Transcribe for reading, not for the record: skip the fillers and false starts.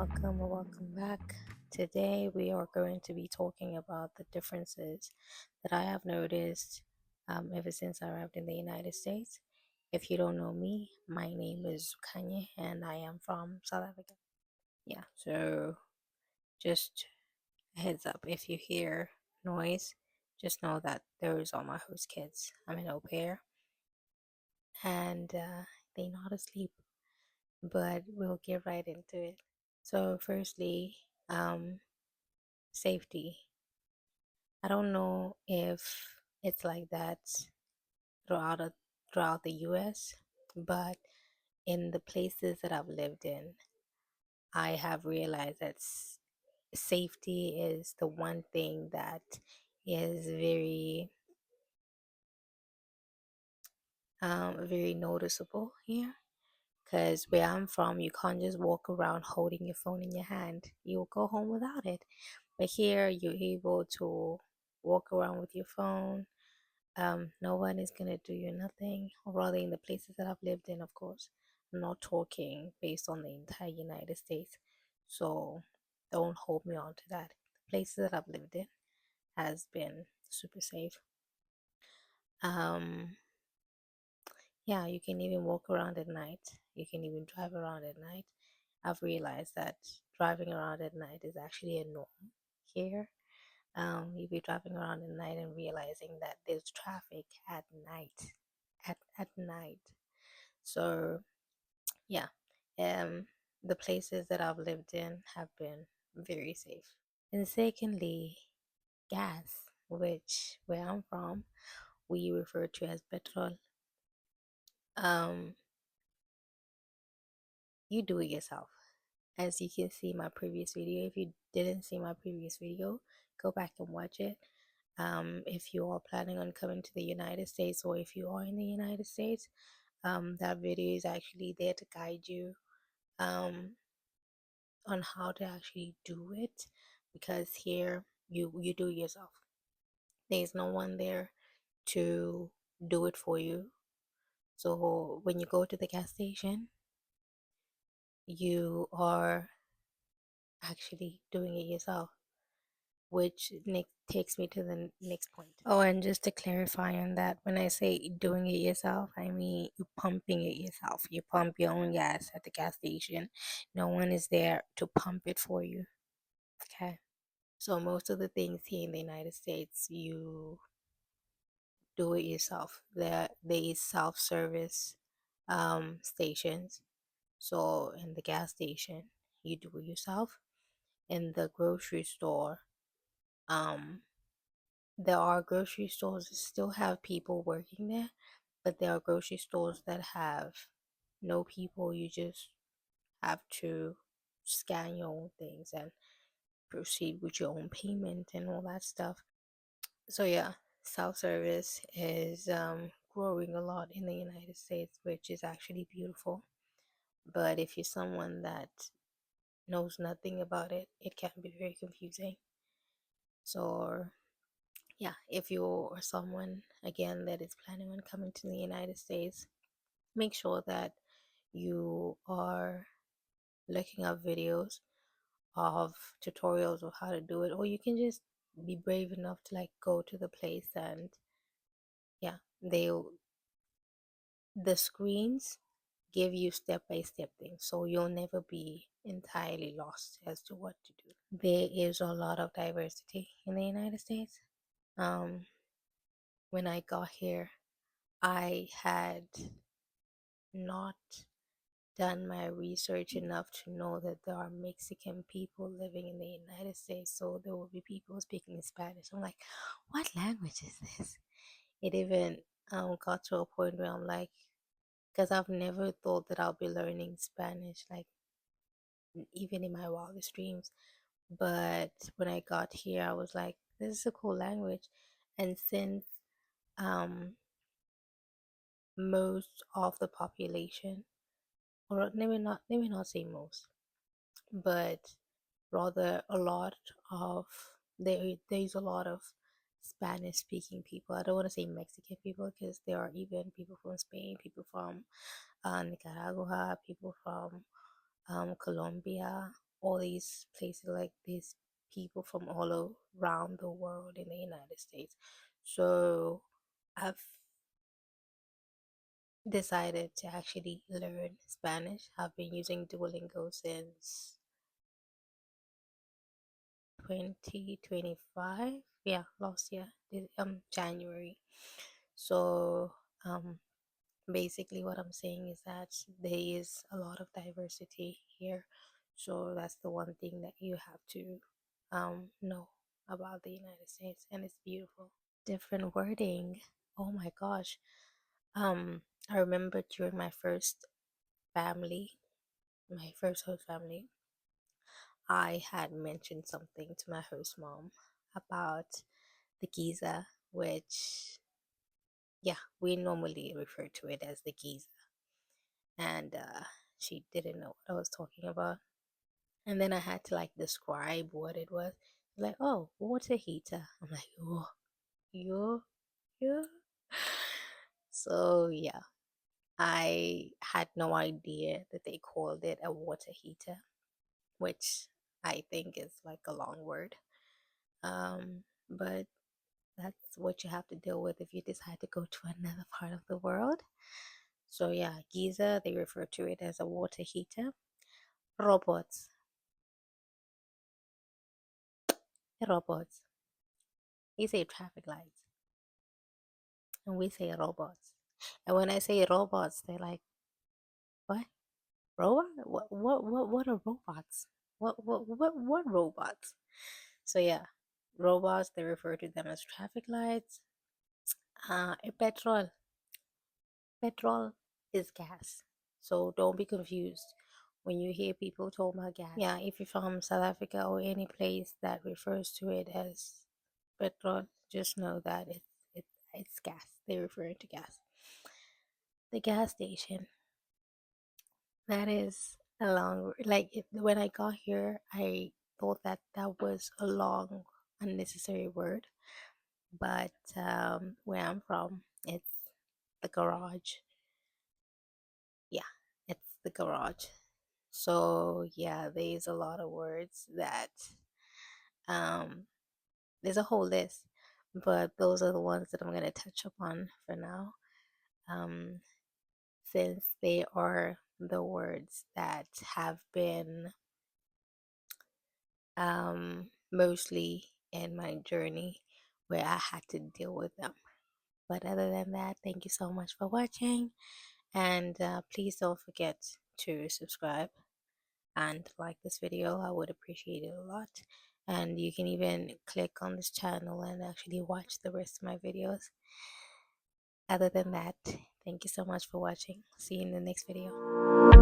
welcome or welcome back. Today we are going to be talking about the differences that I have noticed ever since I arrived in the United States. If you don't know me, my name is Kanye and I am from South Africa. Yeah, so just a heads up, if you hear noise, just know that those are my host kids. I'm an au pair and they're not asleep, but we'll get right into it. So, firstly, safety. I don't know if it's like that throughout a, throughout the US, but in the places that I've lived in, I have realized that safety is the one thing that is very noticeable here. Because where I'm from, you can't just walk around holding your phone in your hand. You'll go home without it. But here, you're able to walk around with your phone. No one is gonna do you nothing. Or rather, in the places that I've lived in, of course, I'm not talking based on the entire United States. So don't hold me on to that. The places that I've lived in has been super safe. Um, yeah, you can even walk around at night. You can even drive around at night. I've realized that driving around at night is actually a norm here. You'll be driving around at night and realizing that there's traffic at night. At night. So yeah, um, the places that I've lived in have been very safe. And secondly, gas, which where I'm from, we refer to as petrol. Um, you do it yourself. As you can see my previous video, if you didn't see my previous video, go back and watch it. If you are planning on coming to the United States or if you are in the United States, that video is actually there to guide you um, on how to actually do it, because here you do it yourself. There's no one there to do it for you. So when you go to the gas station, you are actually doing it yourself, which takes me to the next point. Oh, and just to clarify on that, when I say doing it yourself, I mean you pumping it yourself. You pump your own gas at the gas station. No one is there to pump it for you. Okay. So most of the things here in the United States, you do it yourself. There is self-service stations. So in the gas station, you do it yourself. In the grocery store, um, there are grocery stores that still have people working there, but there are grocery stores that have no people. You just have to scan your own things and proceed with your own payment and all that stuff. So yeah, self-service is growing a lot in the United States, which is actually beautiful. But if you're someone that knows nothing about it, it can be very confusing. So yeah, if you're someone again that is planning on coming to the United States, make sure that you are looking up videos of tutorials of how to do it, or you can just be brave enough to like go to the place and yeah, the screens give you step by step things, so you'll never be entirely lost as to what to do. There is a lot of diversity in the United States. Um, when I got here, I had not done my research enough to know that there are Mexican people living in the United States, so there will be people speaking Spanish. I'm like, what language is this? It even got to a point where I'm like, because I've never thought that I'll be learning Spanish, like even in my wildest dreams. But when I got here, I was like, this is a cool language. And since um, most of the population, or maybe not say most, but rather a lot of there's a lot of Spanish speaking people. I don't want to say Mexican people because there are even people from Spain, people from Nicaragua, people from Colombia. all these places, like these people from all around the world in the United States. So I've decided to actually learn Spanish. I've been using Duolingo since 2025. Yeah, last year, January. So basically what I'm saying is that there is a lot of diversity here. So that's the one thing that you have to know about the United States, and it's beautiful. Different wording. Oh my gosh. I remember during my first host family, I had mentioned something to my host mom about the Giza, which, yeah, we normally refer to it as the Giza. And she didn't know what I was talking about. And then I had to like describe what it was. Like, oh, water heater. I'm like, oh, you, you. So yeah, I had no idea that they called it a water heater, which I think is like a long word. But that's what you have to deal with if you decide to go to another part of the world. So yeah, Giza, they refer to it as a water heater. Robots, robots. They say traffic lights, and we say robots. And when I say robots, they're like, what? Robot? What are robots? What robots? So yeah, robots, they refer to them as traffic lights. Petrol. Petrol is gas. So don't be confused when you hear people talk about gas. Yeah, if you're from South Africa or any place that refers to it as petrol, just know that it's gas. They're referring to gas. The gas station. That is a long, like when I got here, I thought that that was a long, unnecessary word. But where I'm from, it's the garage. Yeah, it's the garage. So yeah, there's a lot of words that um there's a whole list, but those are the ones that I'm gonna touch upon for now. Um, since they are the words that have been mostly in my journey where I had to deal with them. But other than that, thank you so much for watching, and please don't forget to subscribe and like this video. I would appreciate it a lot. And you can even click on this channel and actually watch the rest of my videos. Other than that, thank you so much for watching. See you in the next video.